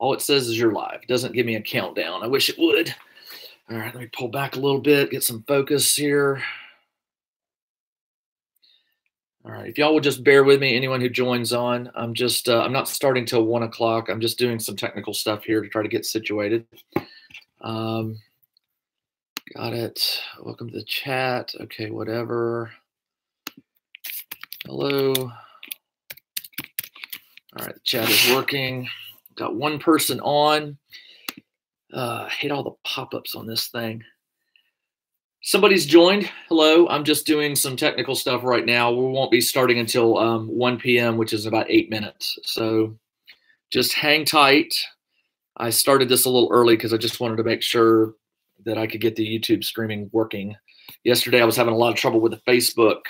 All it says is you're live. It doesn't give me a countdown. I wish it would. All right, let me pull back a little bit, get some focus here. All right, if y'all would just bear with me, anyone who joins on, I'm not starting till 1 o'clock. I'm just doing some technical stuff here to try to get situated. Got it. Welcome to the chat. Okay, whatever. Hello. All right, the chat is working. Got one person on. I hate all the pop-ups on this thing. Somebody's joined. Hello. I'm just doing some technical stuff right now. We won't be starting until 1 p.m., which is about 8 minutes. So just hang tight. I started this a little early because I just wanted to make sure that I could get the YouTube streaming working. Yesterday, I was having a lot of trouble with the Facebook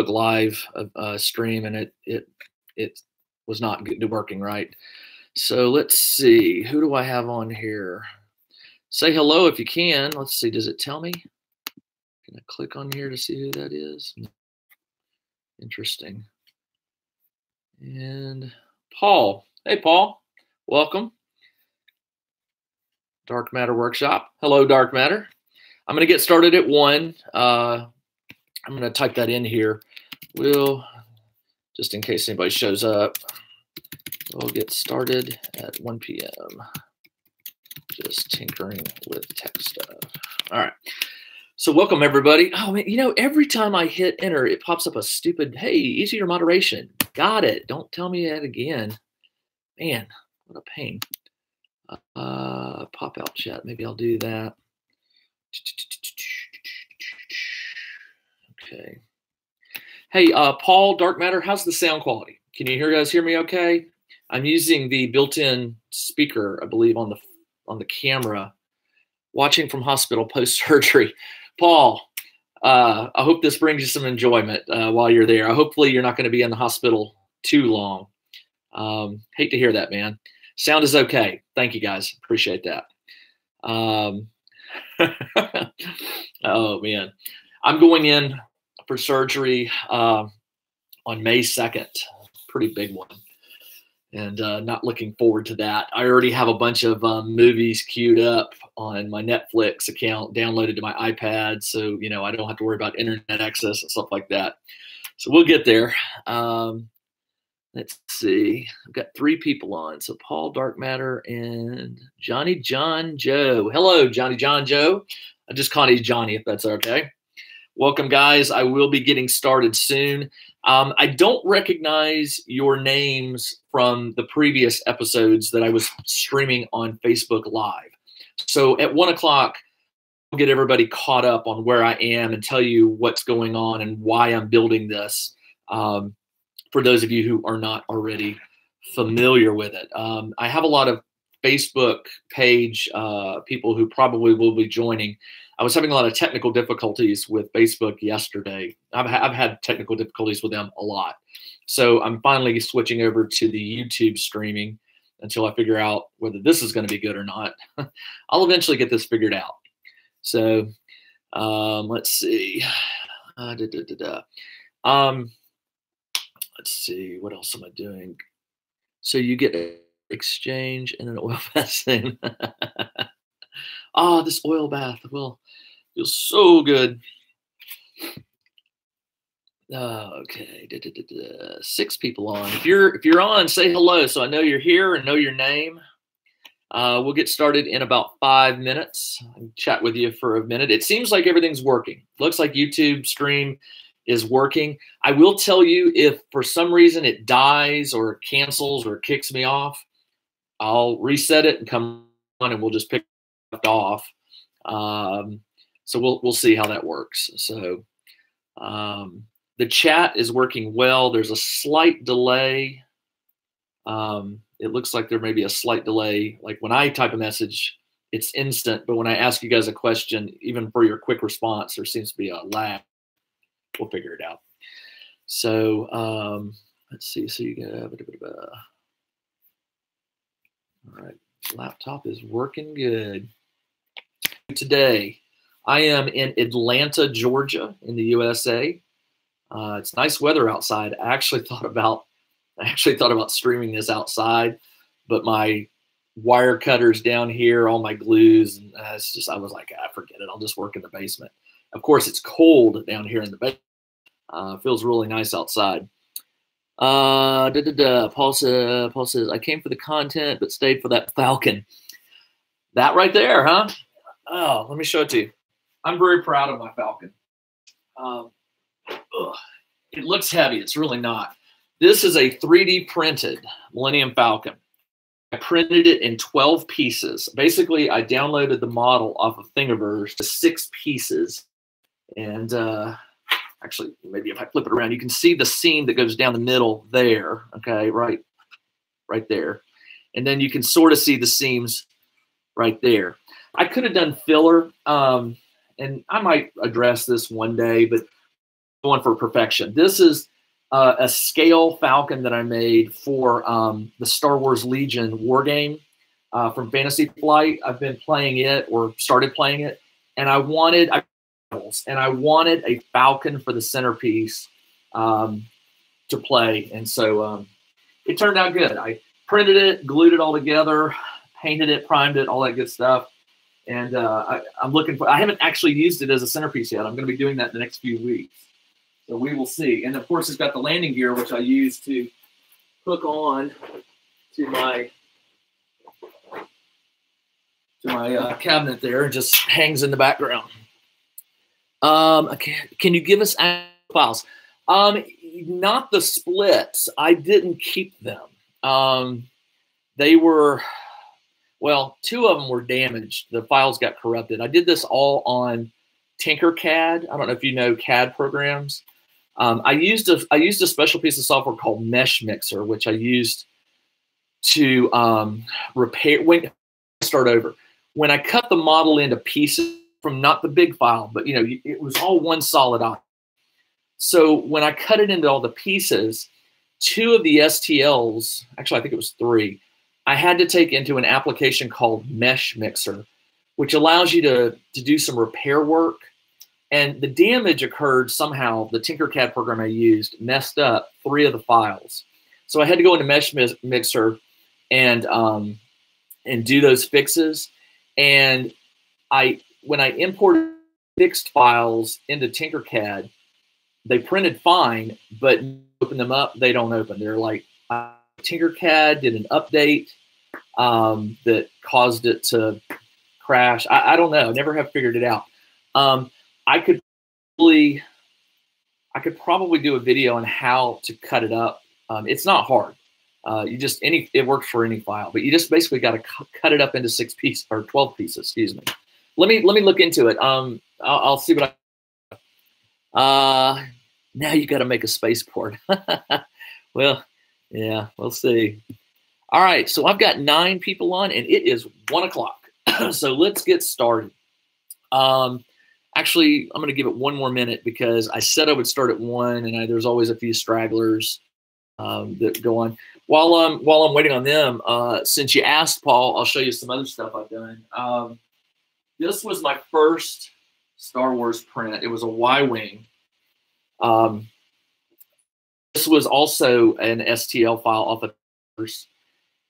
Live stream, and it was not working right. So let's see. Who do I have on here? Say hello if you can. Let's see. Does it tell me? Can I click on here to see who that is? Interesting. And Paul. Hey, Paul. Welcome. Dark Matter Workshop. Hello, Dark Matter. I'm going to get started at 1. I'm going to type that in here. Just in case anybody shows up, we'll get started at 1 p.m. Just tinkering with tech stuff. All right. So welcome, everybody. Oh, man, every time I hit enter, it pops up a stupid, hey, easier moderation. Got it. Don't tell me that again. Man, what a pain. Pop out chat. Maybe I'll do that. Okay. Hey, Paul, Dark Matter, how's the sound quality? Can you guys hear me okay? I'm using the built-in speaker, I believe, on the camera, watching from hospital post-surgery. Paul, I hope this brings you some enjoyment while you're there. Hopefully you're not going to be in the hospital too long. Hate to hear that, man. Sound is okay. Thank you, guys. Appreciate that. Oh, man. I'm going in for surgery on May 2nd. Pretty big one. And not looking forward to that. I already have a bunch of movies queued up on my Netflix account, downloaded to my iPad. So, I don't have to worry about internet access and stuff like that. So we'll get there. Let's see. I've got 3 people on. So Paul, Dark Matter, and Johnny John Joe. Hello, Johnny John Joe. I just called you Johnny, if that's okay. Welcome, guys. I will be getting started soon. I don't recognize your names from the previous episodes that I was streaming on Facebook Live. So at 1 o'clock, I'll get everybody caught up on where I am and tell you what's going on and why I'm building this, for those of you who are not already familiar with it. I have a lot of Facebook page people who probably will be joining. I was having a lot of technical difficulties with Facebook yesterday. I've had technical difficulties with them a lot. So I'm finally switching over to the YouTube streaming until I figure out whether this is going to be good or not. I'll eventually get this figured out. So let's see. Let's see. What else am I doing? So you get an exchange and an oil bath thing. This oil bath will feel so good. Okay, 6 people on. If you're on, say hello so I know you're here and know your name. We'll get started in about 5 minutes. I'll chat with you for a minute. It seems like everything's working. Looks like YouTube stream is working. I will tell you, if for some reason it dies or cancels or kicks me off, I'll reset it and come on and we'll just pick it off. So we'll see how that works. So the chat is working well. There's a slight delay. It looks like there may be a slight delay. Like when I type a message, it's instant. But when I ask you guys a question, even for your quick response, there seems to be a lag. We'll figure it out. So let's see. So you get all right. Laptop is working good. Today, I am in Atlanta, Georgia, in the USA. It's nice weather outside. I actually thought about streaming this outside, but my wire cutters down here, all my glues, and it's just, I was like, forget it. I'll just work in the basement. Of course, it's cold down here in the basement. Feels really nice outside. Paul says, I came for the content, but stayed for that falcon. That right there, huh? Oh, let me show it to you. I'm very proud of my falcon. It looks heavy. It's really not. This is a 3D printed Millennium Falcon. I printed it in 12 pieces. Basically, I downloaded the model off of Thingiverse to 6 pieces. And actually, maybe if I flip it around, you can see the seam that goes down the middle there. Okay, right there. And then you can sort of see the seams right there. I could have done filler, and I might address this one day, but going for perfection. This is a scale falcon that I made for the Star Wars Legion war game from Fantasy Flight. I've been playing it, or started playing it, and I wanted a falcon for the centerpiece to play, and so it turned out good. I printed it, glued it all together, painted it, primed it, all that good stuff, and I'm looking for. I haven't actually used it as a centerpiece yet. I'm going to be doing that in the next few weeks. So we will see. And of course, it's got the landing gear, which I use to hook on to my cabinet there, and just hangs in the background. Can you give us files? Not the splits. I didn't keep them. They were, well, 2 of them were damaged. The files got corrupted. I did this all on Tinkercad. I don't know if you know CAD programs. I used a special piece of software called Mesh Mixer, which I used to repair. Start over. When I cut the model into pieces from not the big file, but it was all one solid object. So when I cut it into all the pieces, 2 of the STLs, actually I think it was 3, I had to take into an application called Mesh Mixer, which allows you to do some repair work. And the damage occurred somehow. The Tinkercad program I used messed up 3 of the files. So I had to go into Mesh Mixer and do those fixes. And when I imported fixed files into Tinkercad, they printed fine, but open them up, they don't open. They're like, Tinkercad did an update that caused it to crash. I don't know. I never have figured it out. I could probably do a video on how to cut it up. It's not hard. It works for any file, but you just basically got to cut it up into 6 pieces or 12 pieces. Excuse me. Let me look into it. I'll see what now you got to make a spaceport. Well, yeah, we'll see. All right, so I've got 9 people on, and it is 1 o'clock. So let's get started. Actually, I'm going to give it 1 more minute because I said I would start at 1, and there's always a few stragglers that go on. While I'm waiting on them, since you asked, Paul, I'll show you some other stuff I've done. This was my first Star Wars print. It was a Y-wing. This was also an STL file off of Thingiverse,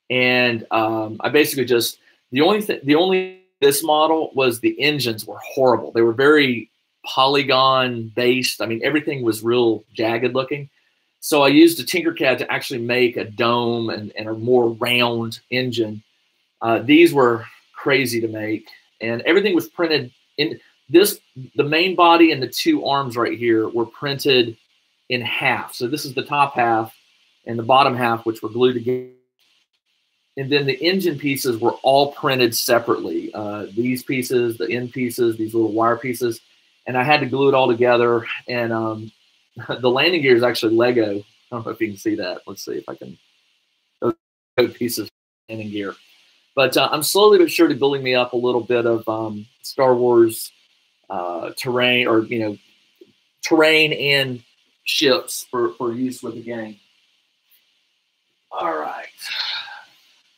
and I basically just this model was the engines were horrible. They were very polygon based. I mean, everything was real jagged looking. So I used a Tinkercad to actually make a dome and a more round engine. These were crazy to make, and everything was printed in this. The main body and the 2 arms right here were printed in half. So this is the top half and the bottom half, which were glued together. And then the engine pieces were all printed separately. These pieces, the end pieces, these little wire pieces, and I had to glue it all together. And the landing gear is actually Lego. I don't know if you can see that. Let's see if I can. Those pieces of landing gear. But I'm slowly but surely building me up a little bit of Star Wars terrain, or terrain and ships for use with the game. All right.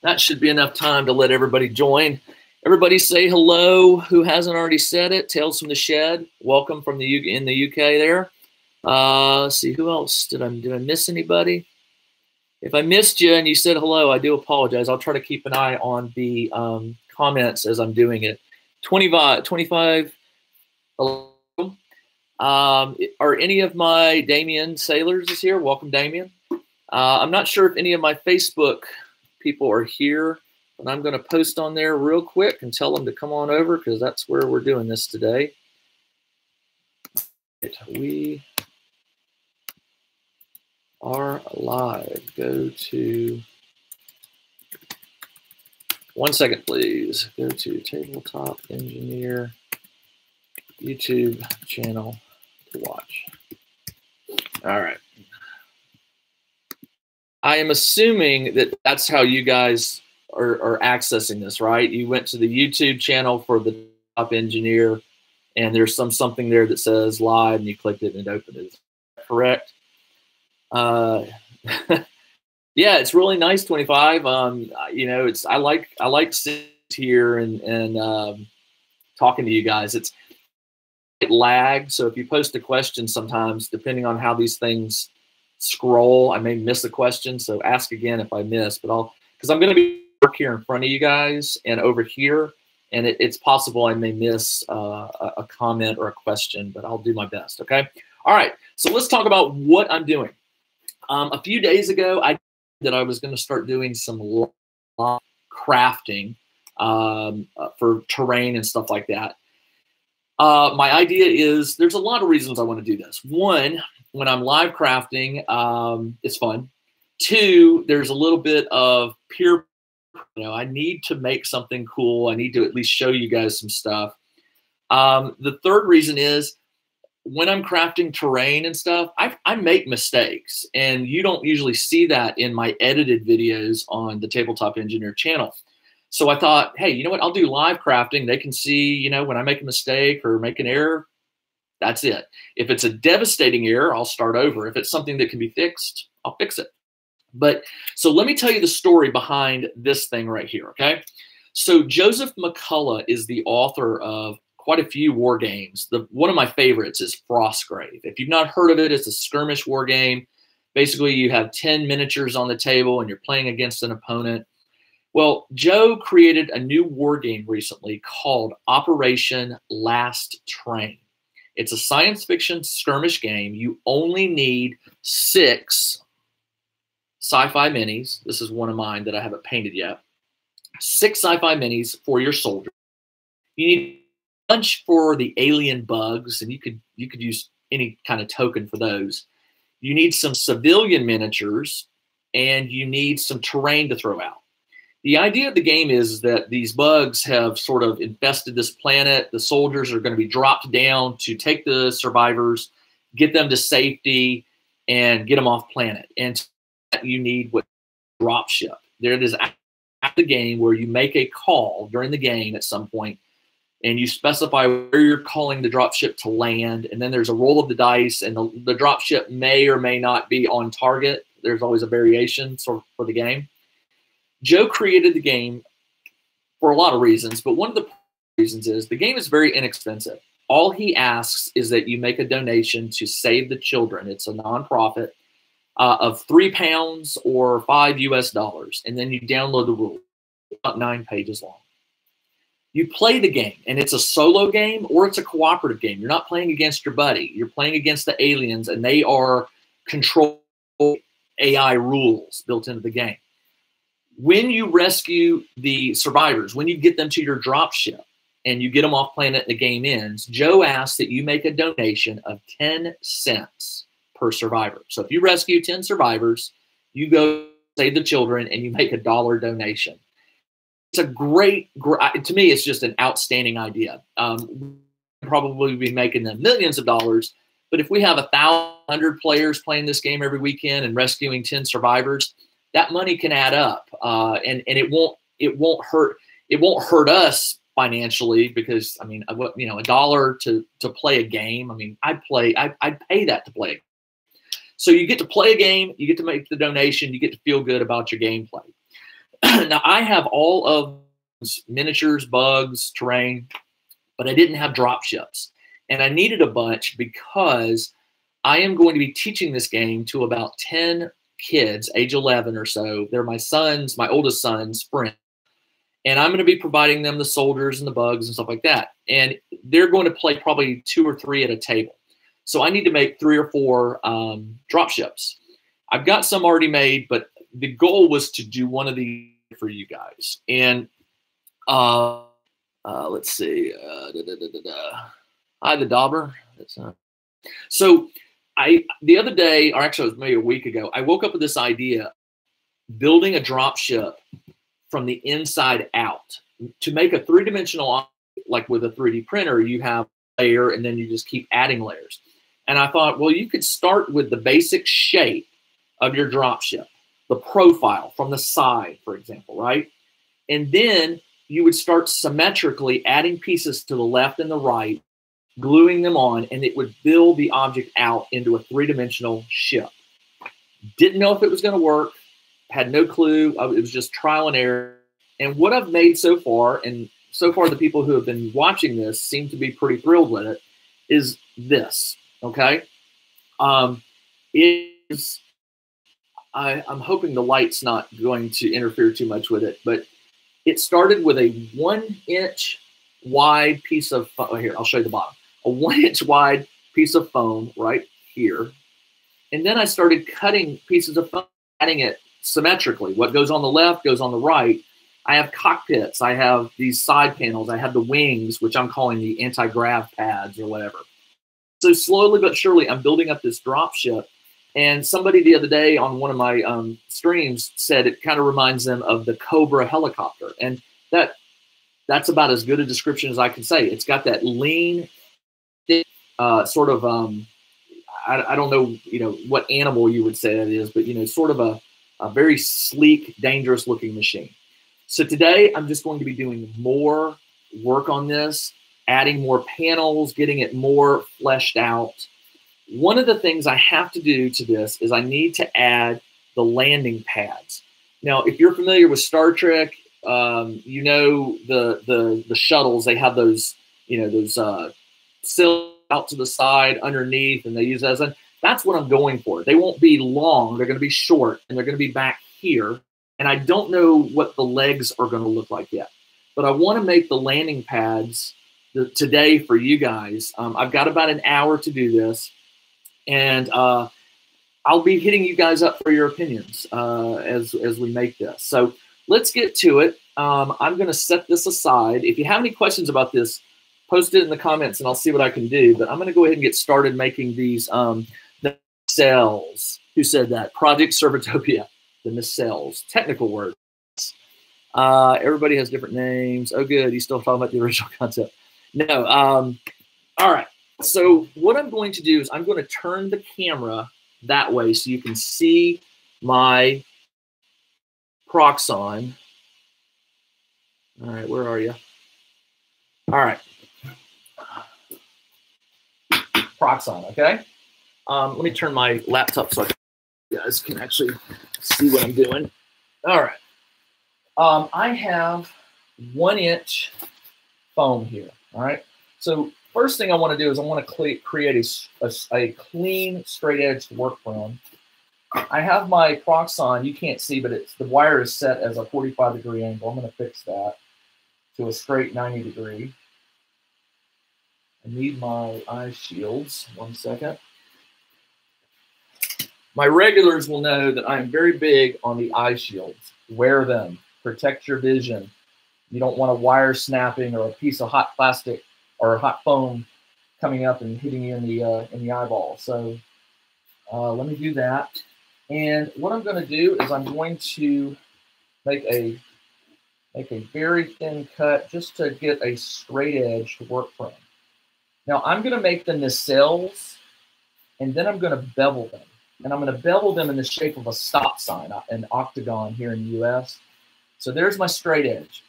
That should be enough time to let everybody join. Everybody say hello who hasn't already said it. Tales from the Shed. Welcome from in the UK there. Let's see, who else did I miss anybody? If I missed you and you said hello, I do apologize. I'll try to keep an eye on the comments as I'm doing it. 25, hello. Are any of my Damien Sailors is here? Welcome, Damien. I'm not sure if any of my Facebook people are here, but I'm going to post on there real quick and tell them to come on over because that's where we're doing this today. We are live. Go to, one second, please. Go to Tabletop Engineer YouTube channel to watch. All right. I am assuming that that's how you guys are accessing this, right? You went to the YouTube channel for the Top Engineer, and there's something there that says live, and you clicked it and it opened it. Is that correct? Yeah, it's really nice. 25. You know, I like sitting here and talking to you guys. It lags, so if you post a question, sometimes depending on how these things scroll, I may miss a question. So ask again if I miss, but because I'm going to be here in front of you guys and over here, and it's possible I may miss a comment or a question, but I'll do my best. Okay. All right. So let's talk about what I'm doing. A few days ago, I was going to start doing some crafting for terrain and stuff like that. My idea is there's a lot of reasons I want to do this. One, when I'm live crafting, it's fun. Two, there's a little bit of peer, I need to make something cool. I need to at least show you guys some stuff. The third reason is when I'm crafting terrain and stuff, I make mistakes, and you don't usually see that in my edited videos on the Tabletop Engineer channel. So I thought, hey, you know what? I'll do live crafting. They can see, when I make a mistake or make an error, that's it. If it's a devastating error, I'll start over. If it's something that can be fixed, I'll fix it. But so let me tell you the story behind this thing right here, okay? So Joseph McCullough is the author of quite a few war games. One of my favorites is Frostgrave. If you've not heard of it, it's a skirmish war game. Basically, you have 10 miniatures on the table and you're playing against an opponent. Well, Joe created a new war game recently called Operation Last Train. It's a science fiction skirmish game. You only need 6 sci-fi minis. This is one of mine that I haven't painted yet. 6 sci-fi minis for your soldiers. You need a bunch for the alien bugs, and you could use any kind of token for those. You need some civilian miniatures, and you need some terrain to throw out. The idea of the game is that these bugs have sort of infested this planet. The soldiers are going to be dropped down to take the survivors, get them to safety, and get them off planet. And you need what Dropship. There it is at the game where you make a call during the game at some point, and you specify where you're calling the dropship to land, and then there's a roll of the dice, and the dropship may or may not be on target. There's always a variation for the game. Joe created the game for a lot of reasons, but one of the reasons is the game is very inexpensive. All he asks is that you make a donation to Save the Children. It's a nonprofit of £3 or $5 US, and then you download the rules. About 9 pages long. You play the game, and it's a solo game or it's a cooperative game. You're not playing against your buddy. You're playing against the aliens, and they are controlled AI rules built into the game. When you rescue the survivors, when you get them to your dropship and you get them off planet and the game ends, Joe asks that you make a donation of 10 cents per survivor. So if you rescue 10 survivors, you go Save the Children and you make a $1 donation. It's a great, to me, it's just an outstanding idea. We'll probably be making them millions of dollars, but if we have 1,000 players playing this game every weekend and rescuing 10 survivors, that money can add up, and it won't hurt us financially, because I mean, $1 to play a game. I mean, I'd pay that to play a game. So you get to play a game, you get to make the donation, you get to feel good about your gameplay. Now I have all of miniatures, bugs, terrain, but I didn't have dropships, and I needed a bunch because I am going to be teaching this game to about 10 kids, age 11 or so. They're my son's, my oldest son's friend. And I'm going to be providing them the soldiers and the bugs and stuff like that. And they're going to play probably 2 or 3 at a table. So I need to make 3 or 4 drop ships. I've got some already made, but the goal was to do one of these for you guys. And let's see. Hi, the Dauber. So the other day, or actually it was maybe a week ago, I woke up with this idea, building a drop ship from the inside out. To make a 3-dimensional object, like with a 3D printer, you have a layer and then you just keep adding layers. And I thought, well, you could start with the basic shape of your drop ship, the profile from the side, for example, right? And then you would start symmetrically adding pieces to the left and the right, gluing them on, and it would build the object out into a 3-dimensional ship. Didn't know if it was going to work, had no clue. It was just trial and error. And what I've made so far, and so far the people who have been watching this seem to be pretty thrilled with it, is this, okay? I'm hoping the light's not going to interfere too much with it, but it started with a 1-inch wide piece of foam. Oh, here, I'll show you the bottom. A 1-inch wide piece of foam right here. And then I started cutting pieces of foam, adding it symmetrically. What goes on the left goes on the right. I have cockpits. I have these side panels. I have the wings, which I'm calling the anti-grav pads or whatever. So slowly but surely, I'm building up this drop ship. And somebody the other day on one of my streams said it kind of reminds them of the Cobra helicopter. And that's about as good a description as I can say. It's got that lean, thick, sort of, I don't know, what animal you would say that is, but, sort of a very sleek, dangerous looking machine. So today I'm just going to be doing more work on this, adding more panels, getting it more fleshed out. One of the things I have to do to this is I need to add the landing pads. Now, if you're familiar with Star Trek, the shuttles, they have those, those sills out to the side underneath, and they use that as that's what I'm going for. They won't be long. They're going to be short, and they're going to be back here. And I don't know what the legs are going to look like yet. But I want to make the landing pads today for you guys. I've got about an hour to do this. And I'll be hitting you guys up for your opinions as we make this. So let's get to it. I'm going to set this aside. If you have any questions about this, post it in the comments and I'll see what I can do. But I'm going to go ahead and get started making these nacelles. Who said that? Project Servotopia, the nacelles, technical word. Everybody has different names. Oh, good. He's still talking about the original concept. No. All right. So what I'm going to do is I'm going to turn the camera that way so you can see my Proxon. All right, where are you? All right. Proxon, okay? Let me turn my laptop so you guys can actually see what I'm doing. All right. I have 1-inch foam here, all right? So first thing I want to do is I want to create a clean, straight-edged work from. I have my Proxon. You can't see, but the wire is set as a 45-degree angle. I'm going to fix that to a straight 90-degree. I need my eye shields. 1 second. My regulars will know that I am very big on the eye shields. Wear them. Protect your vision. You don't want a wire snapping or a piece of hot plastic or hot foam coming up and hitting you in the eyeball. So let me do that. And what I'm going to do is I'm going to make a very thin cut just to get a straight edge to work from. Now I'm going to make the nacelles, and then I'm going to bevel them. And I'm going to bevel them in the shape of a stop sign, an octagon here in the US. So there's my straight edge.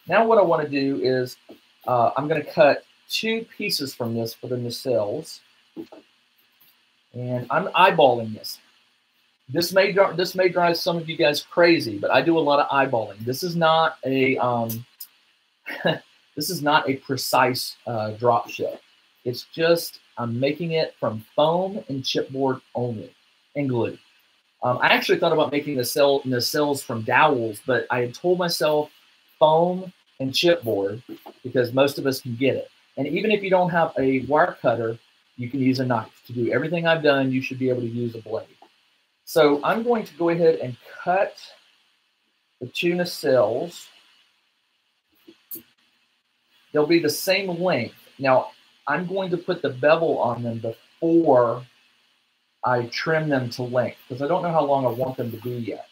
Now what I want to do is I'm going to cut 2 pieces from this for the nacelles. And I'm eyeballing this. This may drive some of you guys crazy, but I do a lot of eyeballing. This is not a this is not a precise drop ship. It's just I'm making it from foam and chipboard only and glue. I actually thought about making nacelles from dowels, but I had told myself foam and chipboard because most of us can get it. And even if you don't have a wire cutter, you can use a knife. To do everything I've done, you should be able to use a blade. So I'm going to go ahead and cut the two nacelles. They'll be the same length. Now, I'm going to put the bevel on them before I trim them to length because I don't know how long I want them to be yet.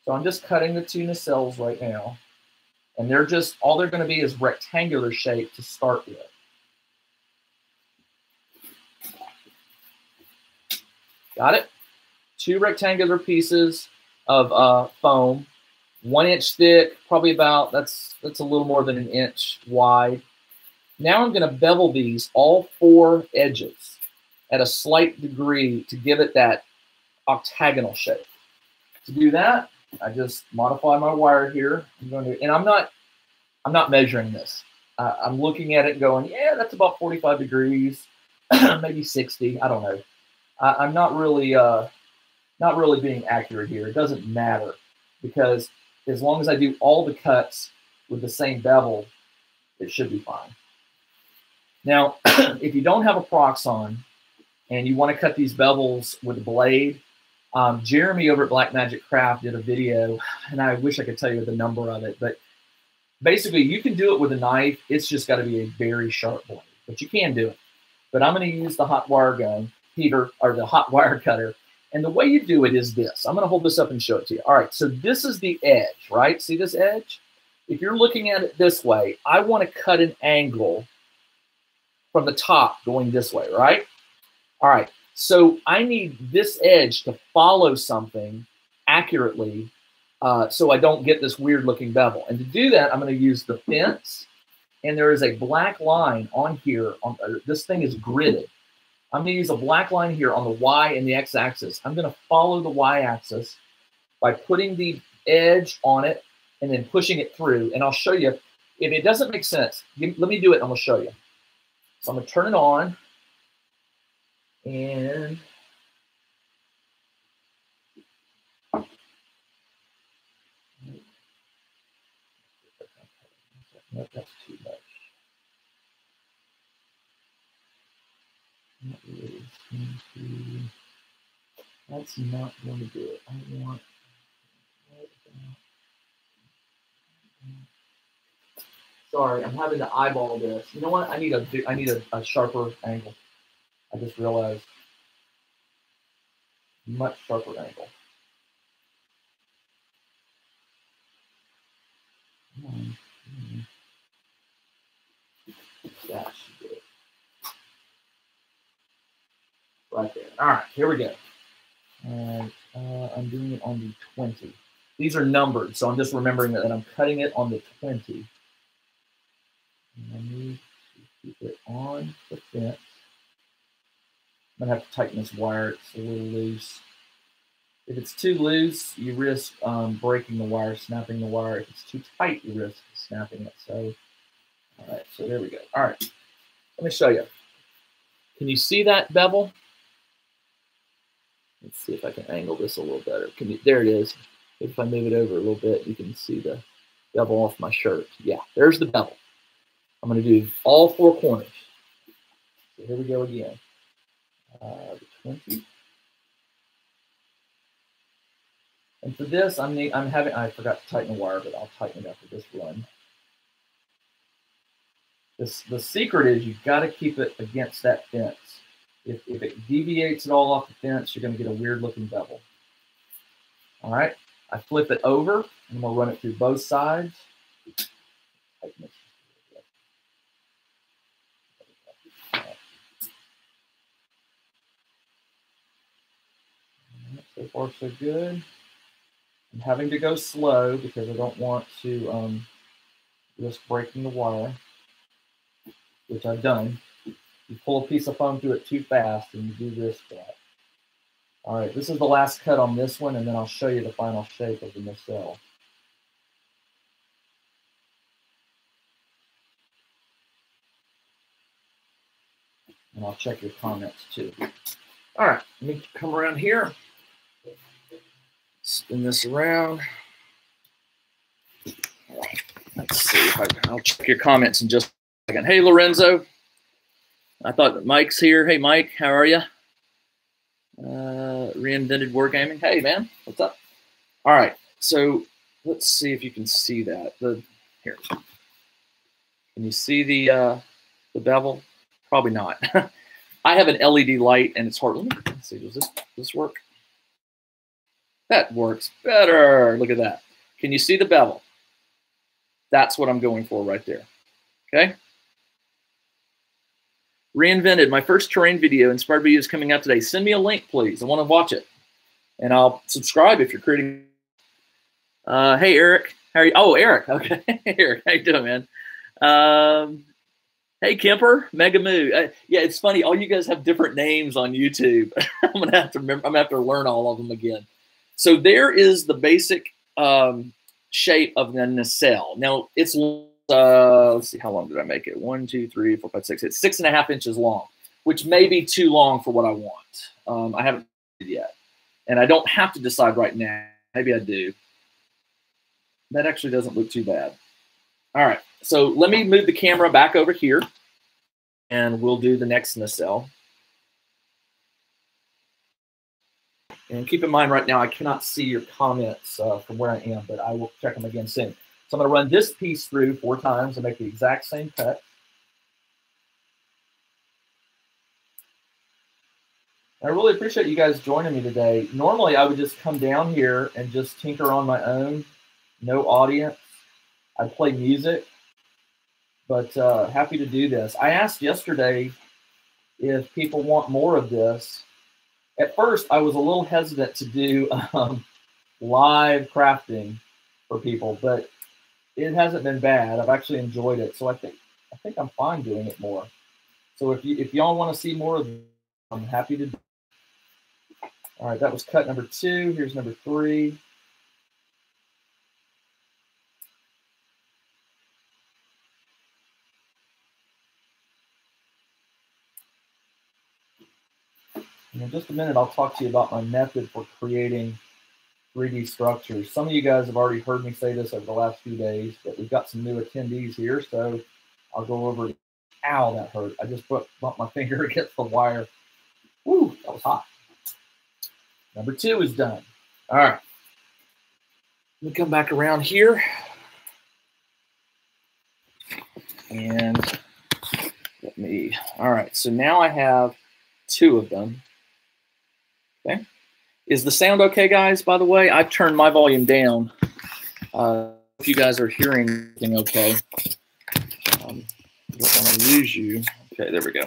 So I'm just cutting the two nacelles right now. And they're just, all they're going to be is rectangular shape to start with. Got it? Two rectangular pieces of foam, 1 inch thick, probably about, that's a little more than an inch wide. Now I'm going to bevel these all 4 edges at a slight degree to give it that octagonal shape. To do that, I just modify my wire here. I'm going to, and I'm not measuring this. I'm looking at it and going, yeah, that's about 45 degrees, maybe 60. I don't know. I'm not really being accurate here. It doesn't matter because as long as I do all the cuts with the same bevel, it should be fine. Now, if you don't have a Proxxon and you want to cut these bevels with a blade, Jeremy over at Black Magic Craft did a video, and I wish I could tell you the number of it, but basically you can do it with a knife. It's just got to be a very sharp blade, but you can do it. But I'm going to use the hot wire gun heater or the hot wire cutter. And the way you do it is this. I'm going to hold this up and show it to you. All right, so this is the edge, right? See this edge? If you're looking at it this way, I want to cut an angle from the top going this way, right? All right, so I need this edge to follow something accurately so I don't get this weird looking bevel. And to do that, I'm going to use the fence, and there is a black line on here. This thing is gridded. I'm going to use a black line here on the Y and the X axis. I'm going to follow the Y axis by putting the edge on it and then pushing it through. And I'll show you. If it doesn't make sense, let me do it and I'm going to show you. So I'm going to turn it on. And nope, that's too much. Not really. That's not going to do it. I want. Sorry, I'm having to eyeball this. You know what? I need a sharper angle. I just realized much sharper angle. That should do it. Right there. All right, here we go. And I'm doing it on the 20. These are numbered, so I'm just remembering that I'm cutting it on the 20. And I need to keep it on the fence. I'm going to have to tighten this wire. It's a little loose. If it's too loose, you risk breaking the wire, snapping the wire. If it's too tight, you risk snapping it. So, all right, so there we go. All right, let me show you. Can you see that bevel? Let's see if I can angle this a little better. There it is. If I move it over a little bit, you can see the bevel off my shirt. Yeah, there's the bevel. I'm going to do all 4 corners. So here we go again. The 20. And for this, I forgot to tighten the wire, but I'll tighten it after this run. The secret is you've got to keep it against that fence. If it deviates at all off the fence, you're going to get a weird looking bevel. All right, I flip it over, and I'm going to run it through both sides. So far, so good. I'm having to go slow because I don't want to risk breaking the wire, which I've done. You pull a piece of foam through it too fast, and you do risk that. All right, this is the last cut on this one, and then I'll show you the final shape of the nacelle. And I'll check your comments too. All right, let me come around here. Spin this around. All right. Let's see if I'll check your comments in just a second. Hey, Lorenzo. I thought Mike's here. Hey, Mike, how are you? Reinvented Wargaming. Hey, man, what's up? All right, so let's see if you can see that. Here, can you see the bevel? Probably not. I have an LED light, and it's hard. Let's see, does this work? That works better. Look at that. Can you see the bevel? That's what I'm going for right there. Okay. Reinvented, my first terrain video, inspired video is coming out today. Send me a link, please. I want to watch it. And I'll subscribe if you're creating. Hey, Eric. How are you? Oh, Eric. Okay. Eric, how you doing, man? Hey, Kemper, Mega Moo. Yeah, it's funny. All you guys have different names on YouTube. I'm gonna have to remember. I'm gonna have to learn all of them again. So there is the basic shape of the nacelle. Now it's let's see, how long did I make it? 1, 2, 3, 4, 5, 6. It's 6.5 inches long, which may be too long for what I want. I haven't decided yet, and I don't have to decide right now. Maybe I do. That actually doesn't look too bad. All right, so let me move the camera back over here, and we'll do the next nacelle. And keep in mind right now, I cannot see your comments from where I am, but I will check them again soon. So I'm going to run this piece through 4 times and make the exact same cut. I really appreciate you guys joining me today. Normally, I would just come down here and just tinker on my own, no audience. I'd play music, but happy to do this. I asked yesterday if people want more of this. At first, I was a little hesitant to do live crafting for people, but it hasn't been bad. I've actually enjoyed it, so I think I'm fine doing it more. So if y'all want to see more of it, I'm happy to do it. All right, that was cut number 2. Here's number 3. And in just a minute, I'll talk to you about my method for creating 3D structures. Some of you guys have already heard me say this over the last few days, but we've got some new attendees here, so I'll go over. Ow, that hurt. I just bumped my finger against the wire. Woo, that was hot. Number 2 is done. All right. Let me come back around here. And all right, so now I have 2 of them. Okay. Is the sound okay, guys? By the way, I've turned my volume down. If you guys are hearing anything okay. I don't want to lose you. Okay, there we go.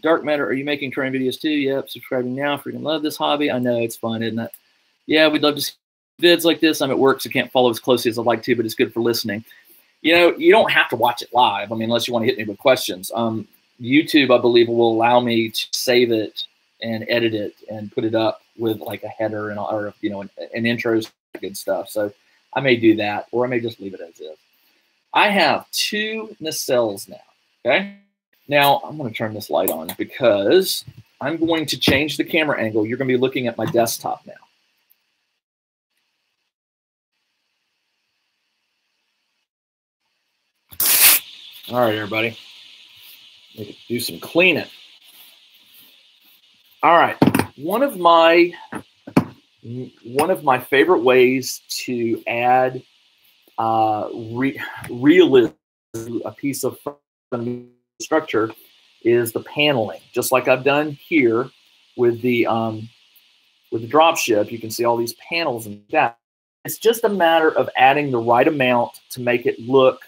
Dark Matter, are you making terrain videos too? Yep, subscribing now. Freaking love this hobby. I know, it's fun, isn't it? Yeah, we'd love to see vids like this. I'm at work, so can't follow as closely as I'd like to, but it's good for listening. You know, you don't have to watch it live. I mean, unless you want to hit me with questions. YouTube, I believe, will allow me to save it and edit it and put it up with like a header and or an intro, good stuff. So I may do that, or I may just leave it as is. I have 2 nacelles now. Okay. Now I'm going to turn this light on because I'm going to change the camera angle. You're going to be looking at my desktop now. All right, everybody. Need to do some cleaning. All right. One of my favorite ways to add realism to a piece of structure is the paneling. Just like I've done here with the dropship, you can see all these panels and that. It's just a matter of adding the right amount to make it look